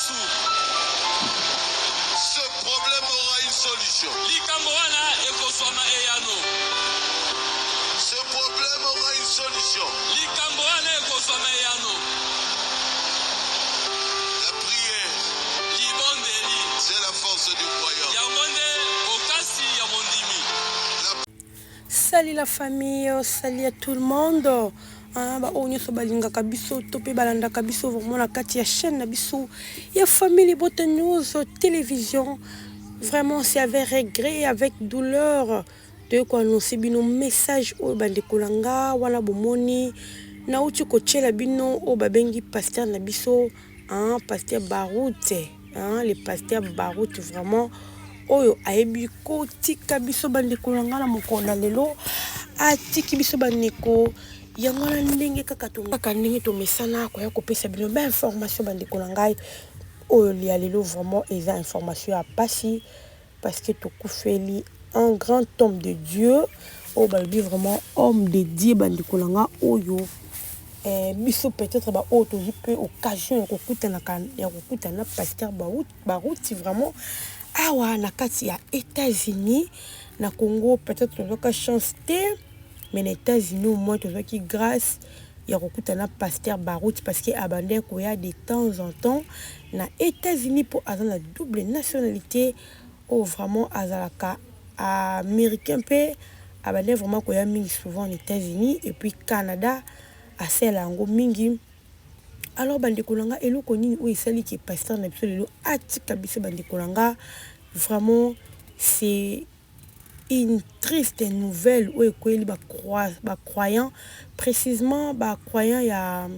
Ce problème aura une solution. Ce problème aura une solution. La prière, c'est la force du croyant. Salut la famille, salut à tout le monde. Oyo so balingaka biso to pe balandaka biso vraiment na kati ya chaîne na biso ya famille Bote News télévision. Vraiment c'est avec regret et avec douleur de ko annoncer bino message o bande kolanga wala bomoni na uti ko tchela bino o babengi pasteur na biso pasteur Barout le pasteur Barout vraiment oyo ayebi ko tika biso bande kolanga na mokona lelo atiki biso bandeko yango na ndenge kaka ndenge to mesana ko ya kopesa bino ba information bandeko na ngai oyo ya lelo vraiment eza information ya pasi parce que to kufeli un grand homme de Dieu o balobi vraiment homme de Dieu bandeko na nga oyo biso peut-être ba auto peu occasion ko kutana pasteur Barout vraiment awa na kati ya États-Unis na Congo peut-être tozoka chance te mais les États-Unis au moins tozoki grâce ya kokutana pasteur Barout parce que abandé ko ya de temps en temps na États-Unis pour avoir la double nationalité ou vraiment azalaka américain pe abandé vraiment ko ya mingi souvent aux États-Unis et puis Canada à Selango mingi. Alors bandeko nanga eloko nini o esali ki pasteur na biso lelo atika biso bandeko nanga vraiment c'est une triste nouvelle où il ba croyant précisément ba croyant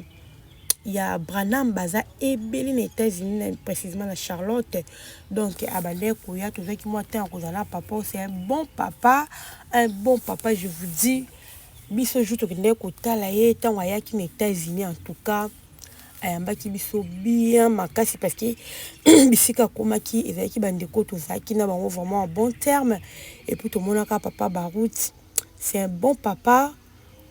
il y a Branham baza ebeli na États-Unis précisément la Charlotte donc abandé koya tout ça qui moi tant kozala papa c'est un bon papa je vous dis biso jour to kende ko tala ye tant waya ki na États-Unis en tout cas ayambaki biso bien makasi parce que bisika komaki ezaki bandeko tozaki na bango vraiment en bon terme et puis tout monaka papa Barout c'est un bon papa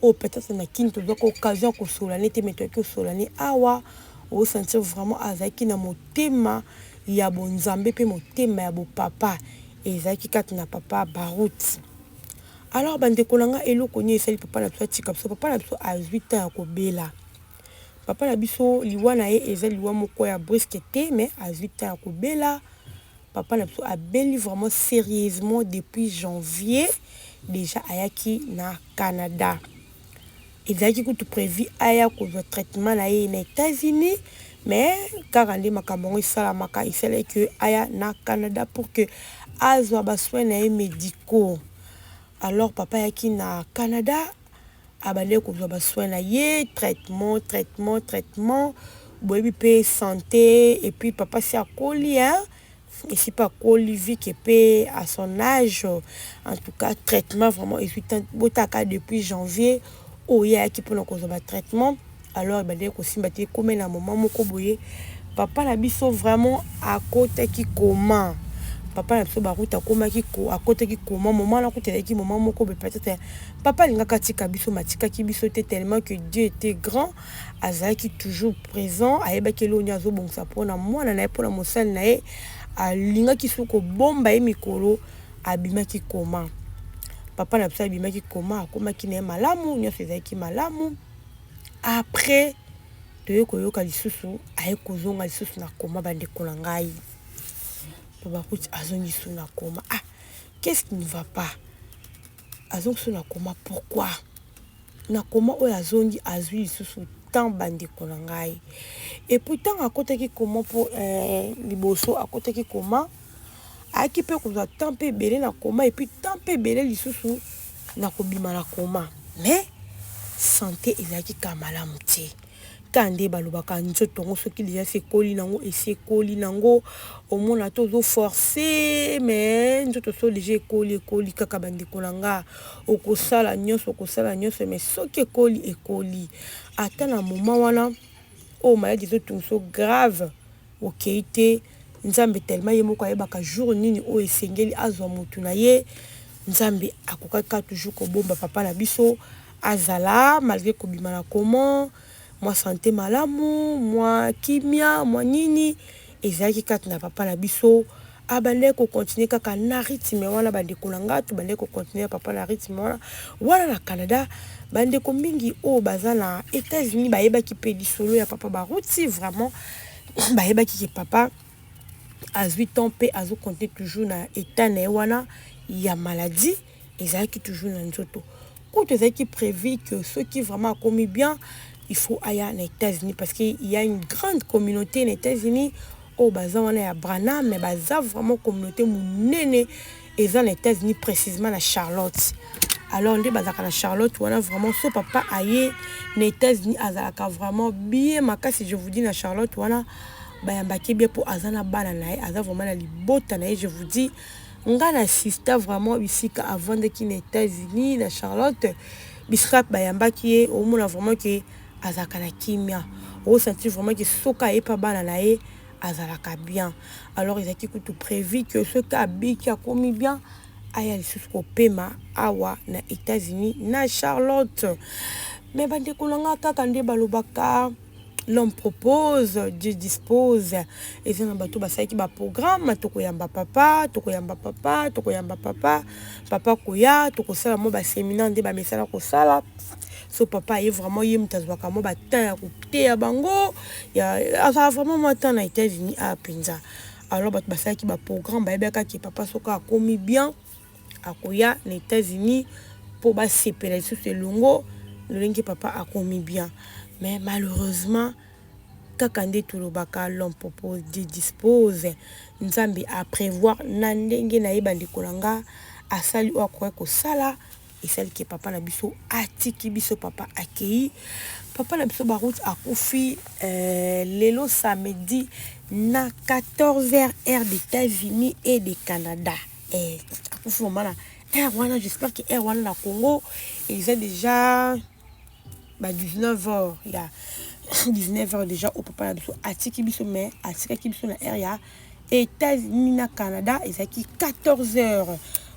ou peut-être na kini to donc occasion ko solane te meto ko solane awa o sentir vraiment azaki na motema ya bonzambe pe motema ya bo papa ezaki kati na papa Barout. Alors bandeko nanga eloko ni esali papa na tika biso papa na biso a 8 ans ko bela papa na biso liwa na ye eza liwa moko ya brisque te mais à 8 ans ko bela papa na biso a beli vraiment sérieusement depuis janvier déjà ayaki na Canada ezaki kutu prévu aya ko traitement na ye na États-Unis mais karande makambo isalamaka isale que aya na Canada pour que azwa ba soins na ye médicaux. Alors papa yaki na Canada abandé ko ba soin na ye traitement boyebi pe santé et puis papa si akoli et si pas koli vu que pe à son âge en tout cas traitement vraiment excitant botaka depuis janvier oya ki pona ko ba traitement alors abandé ko simbati comme na moment moko boye papa na biso vraiment à côté qui comment papa na biso Barout akomaki ko akotaki comment moment na kotelaki moment moko peut-être papa lingaka tika biso matika ki biso te tellement que Dieu était grand azaki toujours présent ayebaki eloni azo bongsa pona mwana na pona mosali na ye alingaki soko bomba e mikolo abimaki comment papa na biso abimaki comment akomaki na malamu nyonso ezaki malamu après toyoka lisusu ayekozonga lisusu na comment bandeko na ngai Barout azongi suna koma qu'est-ce qui ne va pas azongi suna koma pourquoi na koma oyo azongi azwi lisusu tant bandeko na ngai et pourtant akotaki comment pour liboso akotaki comment aki pe kozwa tant pe belé na koma et puis tant pe belé lisusu na kobima na koma mais santé ezaki kamalamu te kande balobaka nzoto ngo soki déjà c'est koli nango et c'est koli nango au mona tozo forcer mais nzoto so déjà koli kaka bandeko nanga okosala nyonso mais soki koli ata na moment wana o maladie zo tunso grave okeite nzambe tellement ye moko ayebaka jour nini o esengeli azwa mutu na ye nzambe akokaka toujours ko bomba papa na biso azala malgré kobima na comment moi santé malamu moi kimia moi nini ezalaki kati na papa na biso abandeki kocontinue kaka na rythme wana bandeko na nga tobandeki kocontinue papa na rythme wana na Canada bandeko mingi oyo baza na États-Unis bayebaki mpe lisolo ya papa baruti vraiment bayebaki ke papa azwi temps mpe azocontinue toujours na état na ye wana ya maladie ezalaki toujours na nzoto kutu ezalaki prévu que ceux qui vraiment akomi bien il faut aller aux États-Unis parce qu'il y a une grande communauté aux États-Unis. Oh, baza wana ya Branham, mais baza vraiment communauté munene et aux États-Unis précisément à Charlotte. Alors on dit bazaka na Charlotte, wana vraiment ce papa aye aux États-Unis azalaka vraiment bien makasi je vous dis na Charlotte wana bayambaki bien pour azana bana nae, aza vraiment na libota nae je vous dis nga na sister vraiment bisika avant de qui aux États-Unis na Charlotte bisika bayambaki au moins vraiment que azalaka na kimia au sentir vraiment que soka e pa bana na ye azalaka bien alors ils ont tout prévu que ce cas qui a commis bien aya lisusu kopema awa na États-Unis na Charlotte mais bande kolanga kaka nde balobaka l'homme propose Dieu dispose et ça na bato basaki ba programme tokoyamba papa papa koya tokosala mo ba séminaire nde ba mesala kosala so papa est vraiment yé mutazwaka mo ba temps ya koteya bango ya asa vraiment mo temps na États-Unis a penza alors bato basalaki ba programme bayebaka ki papa soka akomi bien akoya na États-Unis pour ba sepela sur ce longo le papa akomi bien mais malheureusement kaka nde tolobaka l'homme propose Dieu dispose nzambe a prévoir na ndenge na yeba ndikolanga asali o akoya kosala et celle qui est papa na biso atiki biso papa akei papa na biso baroute akufi lelo samedi na 14h heure d'États-Unis et de Canada akufi moment na wana j'espère que wana na Congo ils ont déjà 19h il y a 19h déjà au papa na biso atiki biso mais atiki biso na area États-Unis na Canada ezaki 14h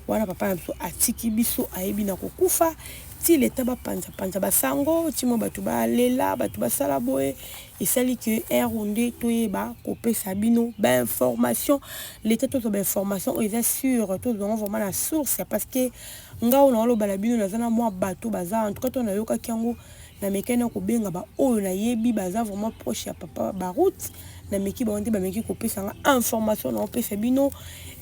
wana papa na biso atiki biso ayebi na kokufa ti leta panza basango ti mo bato balela bato basala boye esali que ronde toyeba kopesa bino ba information leta to ba information eza sûr to vraiment la source parce que nga ona lo bala bino na zana mo bato baza en tout cas to na yoka kiango na mekena ko benga ba oyo na yebi baza vraiment proche ya papa ba route na meki ba onde ba meki kopesa nga information na opesa bino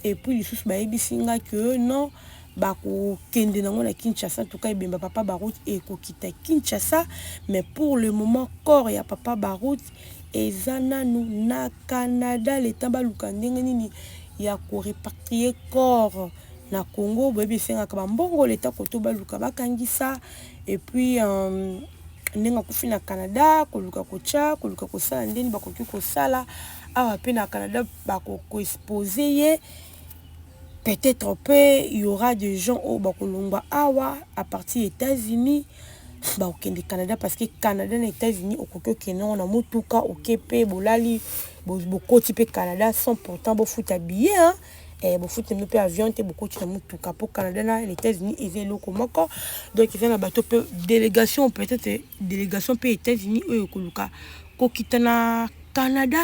et puis les sous bayebi singa que non bako kende nango na Kinshasa tout cas bemba papa Barout et ko kita Kinshasa mais pour le moment corps ya papa Barout ezana nu na Canada l'état baluka ndenge nini ya ko répatrier corps na Congo bebe singa ka mbongo l'état ko to baluka bakangisa et puis ndenge ko fina Canada ko luka ko cha ko luka ko sala ndeni bakoki ko sala awa pe na Canada bako ko exposer ye. Peut-être il y aura des gens au Bakolomba Awa à partir des États-Unis, au Canada parce que Canada et États-Unis au Koko Kenon na mutuka au Kepe bolali beaucoup type Canada sont pourtant beau foot habillé hein et beau foot ne peut avion te beaucoup na mutuka pour Canada na les États-Unis et les locaux moko donc ils ont la bateau délégation peut-être délégation pays États-Unis eux koluka kokitana Canada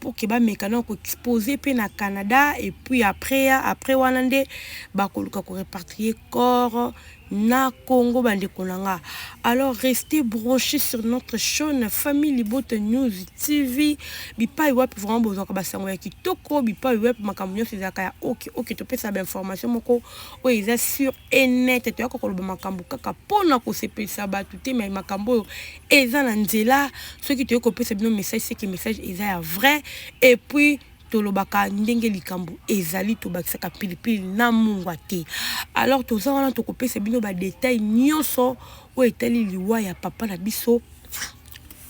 pour que ba mécano ko exposer pe na Canada et puis après wanande ba koluka ko répatrier corps na Congo bande konanga. Alors restez branchés sur notre chaîne Famille Libote News TV bipa iwapi vraiment besoin ka basango ya kitoko bipa iwapi makambo c'est zakaya OK to pesa ba information moko o eza sur et net to ko koloba makambo kaka pona ko sepelisa batu te mais makambo eza na nzela ceux qui te ko pesa bino message c'est que message eza vrai et puis tolobaka ndenge likambo ezali tobakisaka pilipili na mungwa te alors toza wana tokopesa bino ba détail nyonso o etali liwa ya papa na biso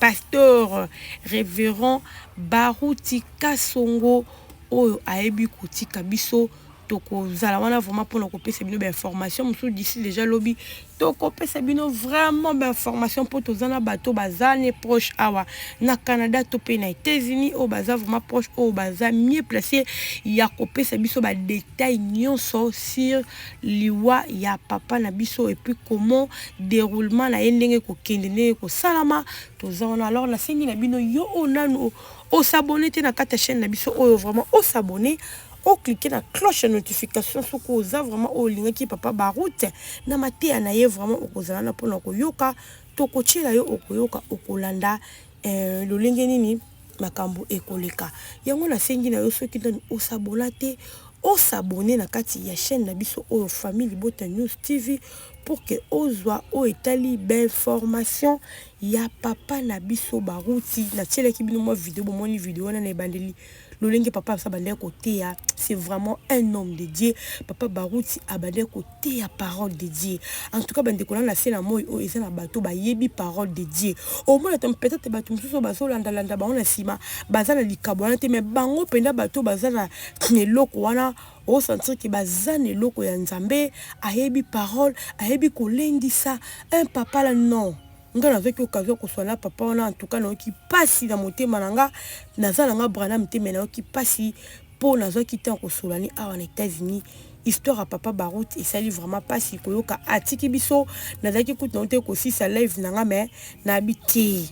pasteur révérend Baruti Kasongo oyo ayebi kotika biso tokozala wana vraiment mpona kopesa bino bainformation mosusu d'ici déjà lobi tokopesa bino vraiment bainformation mpo toza na bato baza ne proche awa na Canada to mpe na États-Unis oyo baza vraiment proche oyo baza mieux placé ya kopesa biso badetail nyonso sur liwa ya papa na biso et puis comment déroulement na ye ndenge kokende ndenge kosalama toza wana. Alors nasengi na bino yo oyo nanu osabone te na kati ya chaîne na biso oyo vraiment osabone o cliquer na cloche de notification soki oza vraiment olingaki papa Baroute na mateya na ye vraiment okozala na mpona koyoka tokotiela yo okoyoka okolanda lolenge nini makambo ekoleka yango nasengi na yo soki nani osabona te osabone na kati ya chaîne na biso oyo Famille Libota News TV pour que ozwa o etali d'information ya papa na biso Baruti na tielaki bino mwa vidéo bomoni vidéo wana na ebandeli lolenge papa sa bandé côté c'est vraiment un homme de Dieu. Papa Baruti a bandé côté à parole de Dieu. En tout cas bandé kolana c'est la moi et c'est na bateau ba yebi parole de Dieu. Au moins peut-être bateau mususu baso landa ba on sima bazana likabwana te mais bango penda bateau bazana eloko wana o sentir que bazana eloko ya Nzambe a yebi parole a yebi kolendisa un papa là non. Nga nazoki occasion koswana papa wana en tout cas naoki pasi na motema nanga nazala nga brana motema naoki pasi po nazoki tan kosolani awa na États-Unis histoire à papa Baroute et sali vraiment pasi koyoka atiki biso nazaki kutu na te kosisa live nanga mais na habité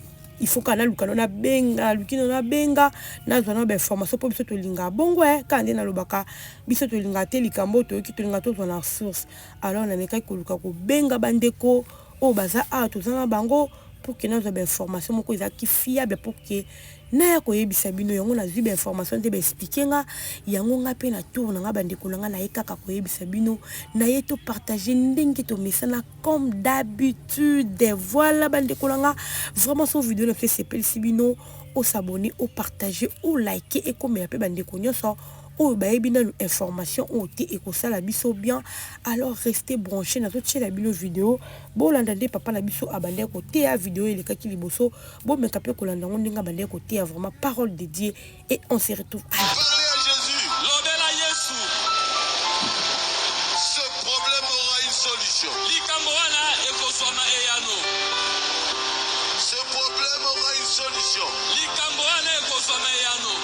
il faut kana lukano na benga lukino na benga na zona ba information po biso to linga bongo kande na lobaka biso to linga te likambo to ki to linga to na source alors na nekai koluka ko benga bandeko o baza a tozana bango pour que nous ayons information moko ezaki fiable pour que na ko yebisa bino yango na zwi information te ba expliquer nga yango nga pe na tour nga bandeko nga na yekaka ko yebisa bino na yeto partager ndenge to mesana comme d'habitude. Voilà bandeko nga vraiment son vidéo na fait s'appelle sibino au s'abonner au partager au liker et comme pe bandeko nyonso ou baebina information ou te ekosala biso bien. Alors restez branchés na toute la vidéo bon landande papa na biso abande côté à vidéo et les kaki liboso bon me kapé ko landa ngonga bande côté à vraiment parole de Dieu et on se retrouve à Parlez à Jésus. L'obéla Yesu. Ce problème aura une solution. Likamboana ekosoma eyano. Ce problème aura une solution. Likamboana ekosoma eyano.